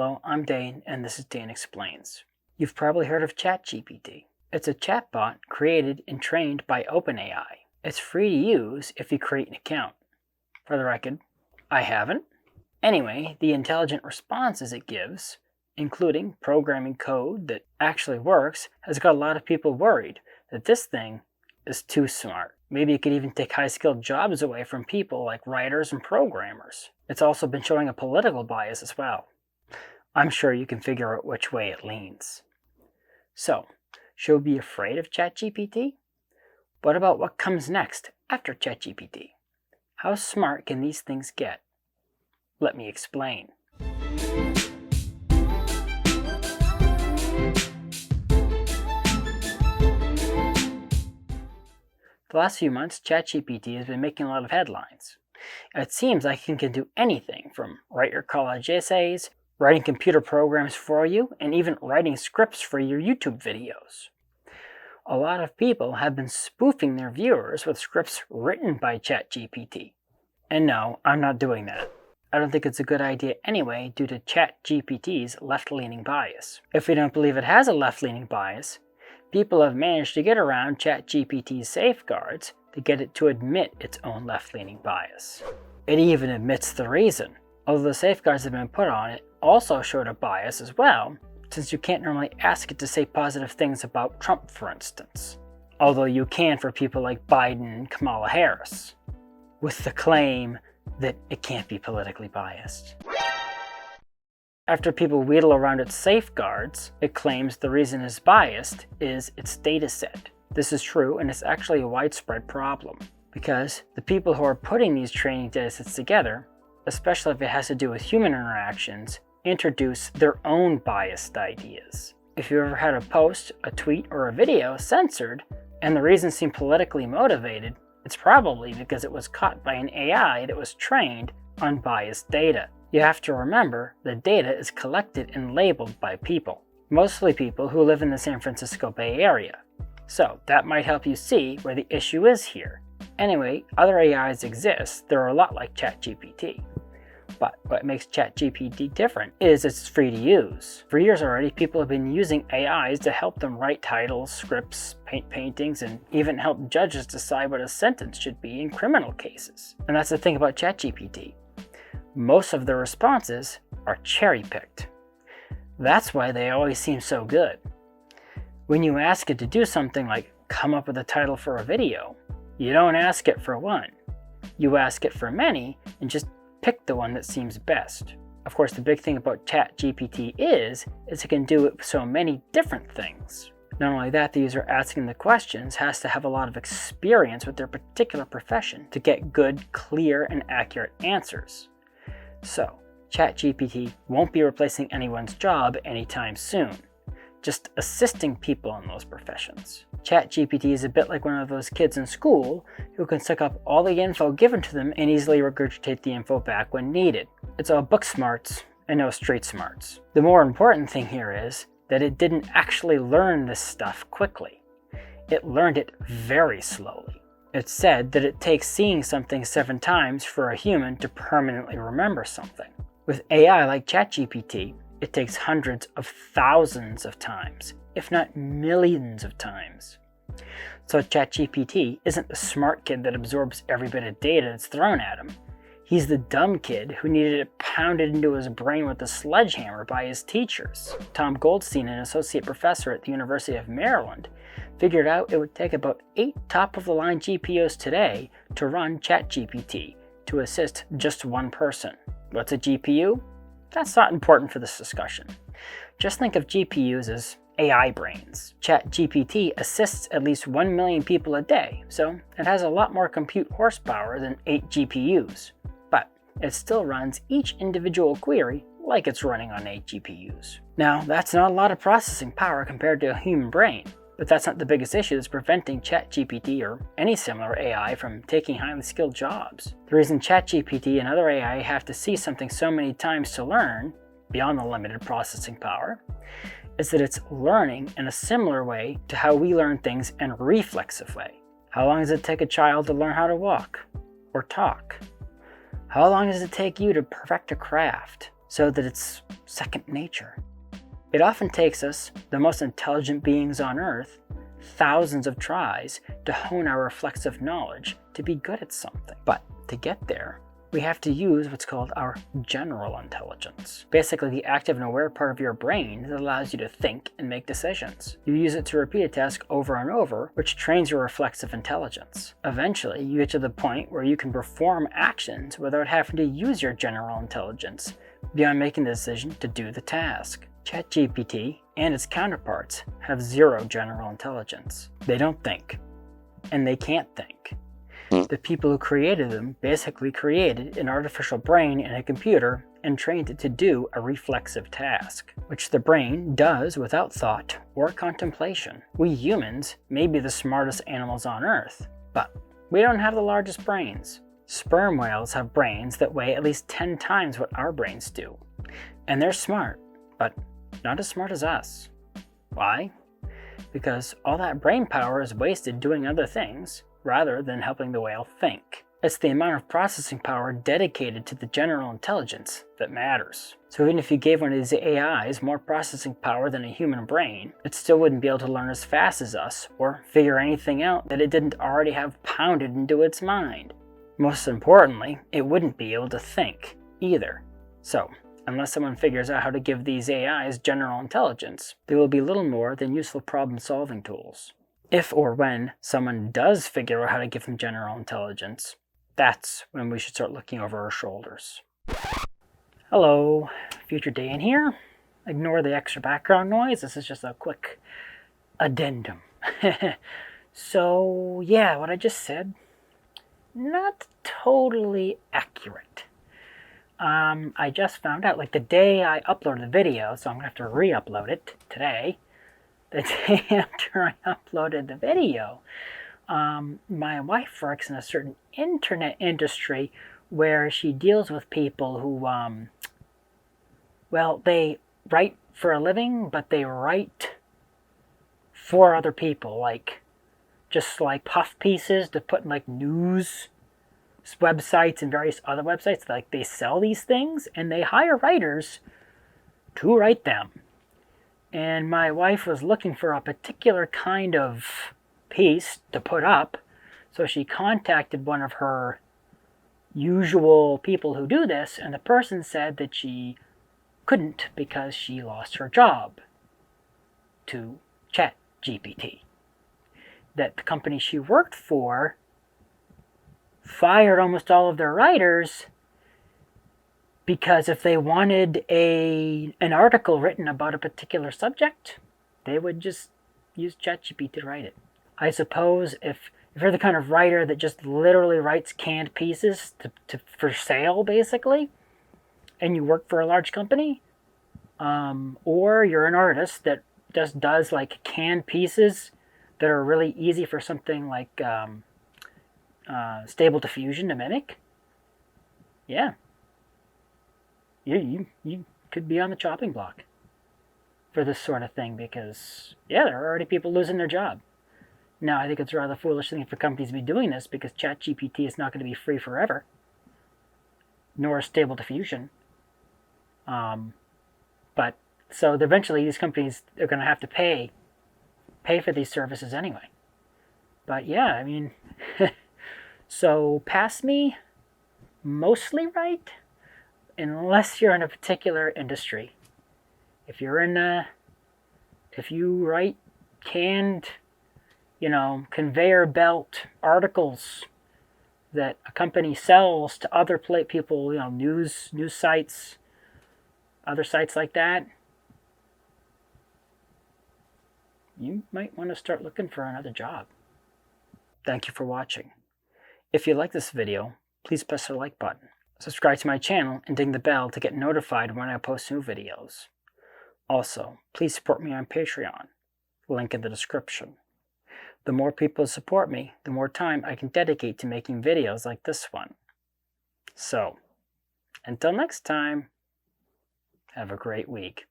Hello, I'm Dane, and this is Dane Explains. You've probably heard of ChatGPT. It's a chatbot created and trained by OpenAI. It's free to use if you create an account. For the record, I haven't. Anyway, the intelligent responses it gives, including programming code that actually works, has got a lot of people worried that this thing is too smart. Maybe it could even take high-skilled jobs away from people like writers and programmers. It's also been showing a political bias as well. I'm sure you can figure out which way it leans. So, should we be afraid of ChatGPT? What about what comes next after ChatGPT? How smart can these things get? Let me explain. The last few months, ChatGPT has been making a lot of headlines. It seems like it can do anything from write your college essays, writing computer programs for you, and even writing scripts for your YouTube videos. A lot of people have been spoofing their viewers with scripts written by ChatGPT. And no, I'm not doing that. I don't think it's a good idea anyway due to ChatGPT's left-leaning bias. If we don't believe it has a left-leaning bias, people have managed to get around ChatGPT's safeguards to get it to admit its own left-leaning bias. It even admits the reason, although the safeguards that have been put on it also showed a bias as well, since you can't normally ask it to say positive things about Trump, for instance. Although you can for people like Biden and Kamala Harris, with the claim that it can't be politically biased. After people wheedle around its safeguards, it claims the reason it's biased is its dataset. This is true, and it's actually a widespread problem, because the people who are putting these training datasets together, especially if it has to do with human interactions, introduce their own biased ideas. If you ever had a post, a tweet, or a video censored, and the reason seemed politically motivated, it's probably because it was caught by an AI that was trained on biased data. You have to remember that data is collected and labeled by people, mostly people who live in the San Francisco Bay Area. So that might help you see where the issue is here. Anyway, other AIs exist that are a lot like ChatGPT. But what makes ChatGPT different is it's free to use. For years already, people have been using AIs to help them write titles, scripts, paint paintings, and even help judges decide what a sentence should be in criminal cases. And that's the thing about ChatGPT. Most of the responses are cherry-picked. That's why they always seem so good. When you ask it to do something like come up with a title for a video, you don't ask it for one. You ask it for many and just pick the one that seems best. Of course, the big thing about ChatGPT is it can do it with so many different things. Not only that, the user asking the questions has to have a lot of experience with their particular profession to get good, clear, and accurate answers. So, ChatGPT won't be replacing anyone's job anytime soon, just assisting people in those professions. ChatGPT is a bit like one of those kids in school who can suck up all the info given to them and easily regurgitate the info back when needed. It's all book smarts and no street smarts. The more important thing here is that it didn't actually learn this stuff quickly. It learned it very slowly. It's said that it takes seeing something 7 times for a human to permanently remember something. With AI like ChatGPT, it takes hundreds of thousands of times, if not millions of times. So ChatGPT isn't the smart kid that absorbs every bit of data that's thrown at him. He's the dumb kid who needed it pounded into his brain with a sledgehammer by his teachers. Tom Goldstein, an associate professor at the University of Maryland, figured out it would take about 8 top-of-the-line GPUs today to run ChatGPT to assist just one person. What's a GPU? That's not important for this discussion. Just think of GPUs as AI brains. ChatGPT assists at least 1 million people a day, so it has a lot more compute horsepower than 8 GPUs. But it still runs each individual query like it's running on 8 GPUs. Now, that's not a lot of processing power compared to a human brain, but that's not the biggest issue that's preventing ChatGPT or any similar AI from taking highly skilled jobs. The reason ChatGPT and other AI have to see something so many times to learn, beyond the limited processing power, is that it's learning in a similar way to how we learn things in a reflexive way. How long does it take a child to learn how to walk or talk? How long does it take you to perfect a craft? so that it's second nature. It often takes us, the most intelligent beings on Earth, thousands of tries to hone our reflexive knowledge to be good at something. But to get there, we have to use what's called our general intelligence. Basically the active and aware part of your brain that allows you to think and make decisions. You use it to repeat a task over and over, which trains your reflexive intelligence. Eventually, you get to the point where you can perform actions without having to use your general intelligence, beyond making the decision to do the task. ChatGPT and its counterparts have zero general intelligence. They don't think, and they can't think. The people who created them basically created an artificial brain in a computer and trained it to do a reflexive task, which the brain does without thought or contemplation. We humans may be the smartest animals on Earth, but we don't have the largest brains. Sperm whales have brains that weigh at least 10 times what our brains do. And they're smart, but not as smart as us. Why? Because all that brain power is wasted doing other things rather than helping the whale think. It's the amount of processing power dedicated to the general intelligence that matters. So even if you gave one of these AIs more processing power than a human brain, it still wouldn't be able to learn as fast as us or figure anything out that it didn't already have pounded into its mind. Most importantly, it wouldn't be able to think either. So, unless someone figures out how to give these AIs general intelligence, they will be little more than useful problem-solving tools. If or when someone does figure out how to give them general intelligence, that's when we should start looking over our shoulders. Hello, Future Dan here. Ignore the extra background noise, this is just a quick addendum. So yeah, what I just said, not totally accurate. I just found out, like the day I uploaded the video, so I'm going to have to re-upload it today. The day after I uploaded the video, my wife works in a certain internet industry where she deals with people who, well, they write for a living, but they write for other people, like, just like puff pieces to put in like news websites and various other websites. Like they sell these things and they hire writers to write them. And my wife was looking for a particular kind of piece to put up, so she contacted one of her usual people who do this, and the person said that she couldn't because she lost her job to ChatGPT. That the company she worked for fired almost all of their writers because if they wanted an article written about a particular subject, they would just use ChatGPT to write it. I suppose if you're the kind of writer that just literally writes canned pieces for sale, basically, and you work for a large company, or you're an artist that just does like canned pieces that are really easy for something like Stable Diffusion to mimic, yeah, you could be on the chopping block for this sort of thing because, yeah, there are already people losing their job. Now, I think it's a rather foolish thing for companies to be doing this because ChatGPT is not going to be free forever, nor is Stable Diffusion. But so eventually these companies are going to have to pay for these services anyway. But yeah, I mean, so past me, mostly right, unless you're in a particular industry. If you're in if you write canned, conveyor belt articles that a company sells to other people, news sites, other sites like that, you might want to start looking for another job. Thank you for watching. If you like this video, please press the like button. Subscribe to my channel and ding the bell to get notified when I post new videos. Also, please support me on Patreon. Link in the description. The more people support me, the more time I can dedicate to making videos like this one. So, until next time, have a great week.